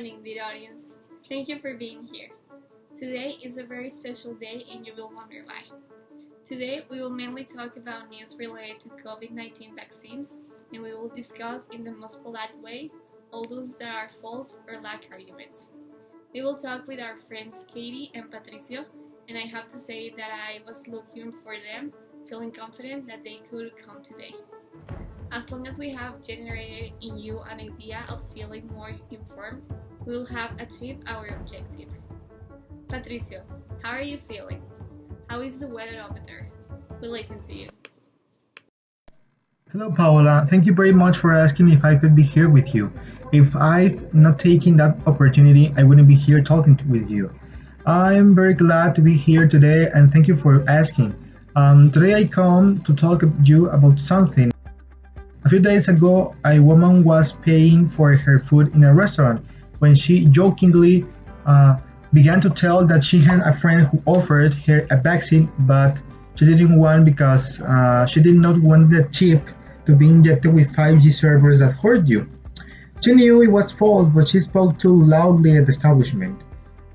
evening, dear audience. Thank you for being here. Today is a very special day and you will wonder why. Today we will mainly talk about news related to COVID-19 vaccines and we will discuss in the most polite way all those that are false or lack arguments. We will talk with our friends Katie and Patricio, and I have to say that I was looking for them, feeling confident that they could come today. As long as we have generated in you an idea of feeling more informed, we will have achieved our objective. Patricio, how are you feeling? How is the weather over there? We listen to you. Hello, Paola. Thank you very much for asking if I could be here with you. If I'd not taken that opportunity, I wouldn't be here talking with you. I'm very glad to be here today and thank you for asking. Today I come to talk to you about something. A few days ago, a woman was paying for her food in a restaurant when she jokingly uh, began to tell that she had a friend who offered her a vaccine, but she didn't want because she did not want the chip to be injected with 5G servers that hurt you. She knew it was false, but she spoke too loudly at the establishment.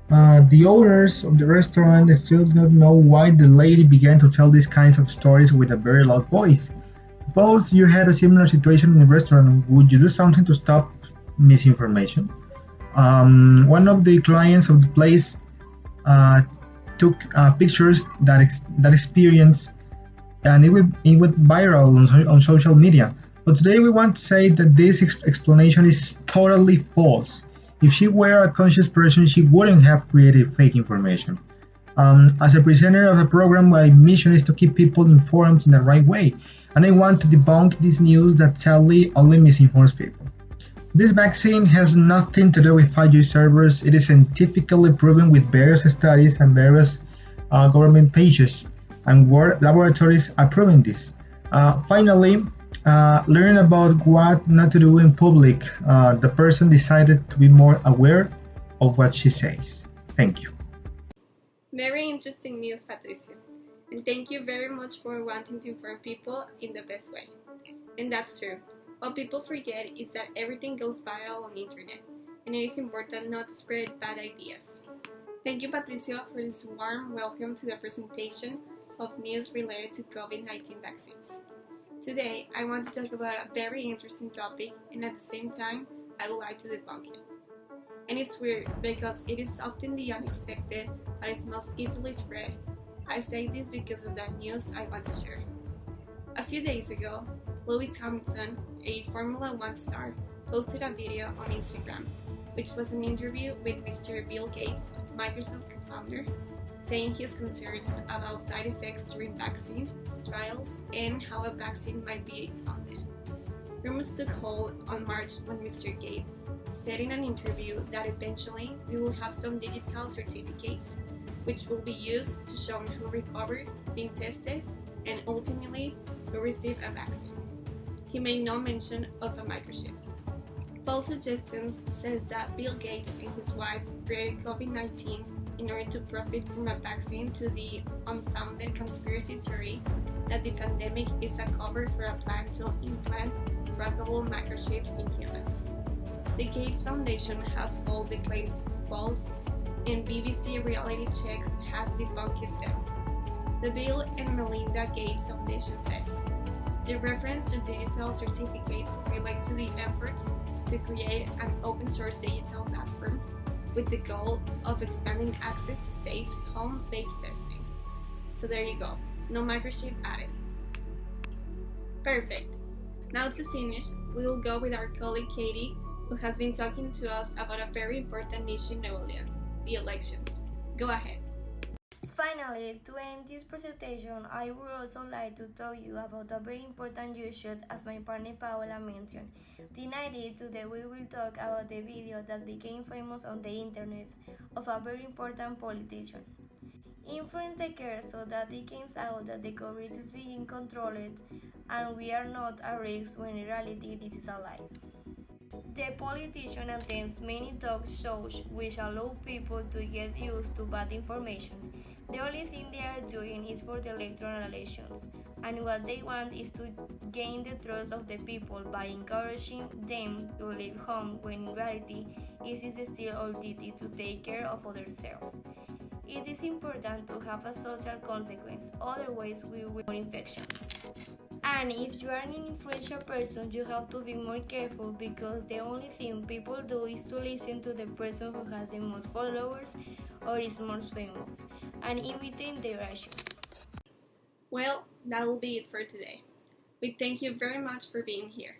The owners of the restaurant still do not know why the lady began to tell these kinds of stories with a very loud voice. Suppose you had a similar situation in a restaurant, would you do something to stop misinformation? One of the clients of the place uh, took pictures that experience, and it went viral on social media. But today we want to say that this explanation is totally false. If she were a conscious person, she wouldn't have created fake information. As a presenter of the program, my mission is to keep people informed in the right way, and I want to debunk this news that sadly only misinforms people. This vaccine has nothing to do with 5G servers. It is scientifically proven with various studies and various government pages, and world laboratories are proving this. Finally, learn about what not to do in public. The person decided to be more aware of what she says. Thank you. Very interesting news, Patricio. And thank you very much for wanting to inform people in the best way. And that's true. What people forget is that everything goes viral on the internet, and it is important not to spread bad ideas. Thank you, Patricio, for this warm welcome to the presentation of news related to COVID-19 vaccines. Today, I want to talk about a very interesting topic, and at the same time, I would like to debunk it. And it's weird because it is often the unexpected that is most easily spread. I say this because of that news I want to share. A few days ago, Lewis Hamilton, a Formula One star, posted a video on Instagram, which was an interview with Mr. Bill Gates, Microsoft co-founder, saying his concerns about side effects during vaccine trials and how a vaccine might be funded. Rumors took hold on March when Mr. Gates said in an interview that eventually we will have some digital certificates which will be used to show who recovered, being tested, and ultimately will receive a vaccine. He made no mention of a microchip. False suggestions says that Bill Gates and his wife created COVID-19 in order to profit from a vaccine to the unfounded conspiracy theory that the pandemic is a cover for a plan to implant trackable microchips in humans. The Gates Foundation has called the claims false, and BBC Reality Checks has debunked them. The Bill and Melinda Gates Foundation says, the reference to digital certificates relate to the efforts to create an open-source digital platform with the goal of expanding access to safe, home-based testing. So there you go, no microchip added. Perfect. Now to finish, we will go with our colleague Katie, who has been talking to us about a very important issue in Nuevo León, the elections. Go ahead. Finally, to end this presentation, I would also like to tell you about a very important issue as my partner Paola mentioned. Tonight, today we will talk about the video that became famous on the internet of a very important politician. Influence the care so that it comes out that the COVID is being controlled and we are not at risk when in reality this is a lie. The politician attends many talk shows which allow people to get used to bad information. The only thing they are doing is for the electoral elections. and what they want is to gain the trust of the people by encouraging them to leave home when in reality it is still our duty to take care of others. It is important to have a social consequence, otherwise we will have more infections. And if you are an influential person, you have to be more careful because the only thing people do is to listen to the person who has the most followers or is most famous and imitate their actions. Well, that will be it for today. We thank you very much for being here.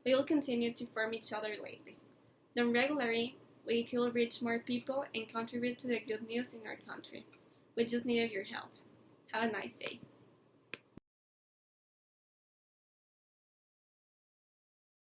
We will continue to inform each other lately. Then regularly, we could reach more people and contribute to the good news in our country. We just needed your help. Have a nice day.